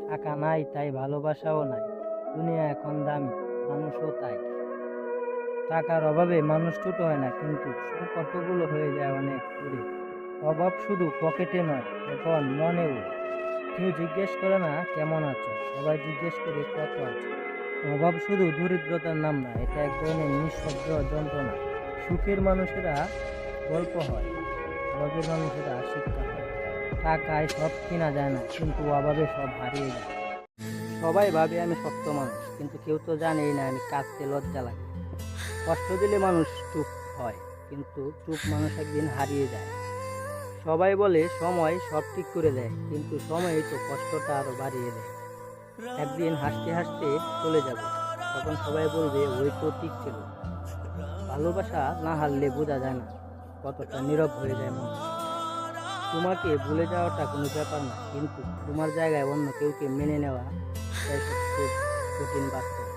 টাকা নাই তাই ভালোবাসাও নাই। দুনিয়া এখন দামি, মানুষও তাই। টাকার অভাবে মানুষ ছোট হয় না, কিন্তু সম্পর্কগুলো হয়ে যায় অনেক দূরে। অভাব শুধু পকেটে নয়, এখন মনেও। কেউ জিজ্ঞেস করে না কেমন আছো, সবাই জিজ্ঞেস করে কত আছো। অভাব শুধু দরিদ্রতার নাম না, এটা এক ধরনের নিঃশব্দ যন্ত্রণা। সুখের মানুষেরা গল্প হয়, অভাবের মানুষেরা শিক্ষা হয়। টাকায় সব কেনা যায় না, কিন্তু অভাবে সব হারিয়ে যায়। সবাই ভাবে আমি শক্ত মানুষ, কিন্তু কেউ তো জানেই না আমি কাঁদতে লজ্জা লাগে। কষ্ট দিলে মানুষ চুপ হয়, কিন্তু চুপ মানুষ একদিন হারিয়ে যায়। সবাই বলে সময় সব ঠিক করে দেয়, কিন্তু সময়ই তো কষ্টটা আরো বাড়িয়ে দেয়। একদিন হাসতে হাসতে চলে যাব, তখন সবাই বলবে ওই তো ঠিক ছিল। ভালোবাসা না হারলে বোঝা যায় না কতটা নীরব হয়ে যায় মন। তোমাকে ভুলে যাওয়াটা কোনো ব্যাপার না, কিন্তু তোমার জায়গায় অন্য কেউকে মেনে নেওয়া, এটাই সবচেয়ে কঠিন বাস্তব।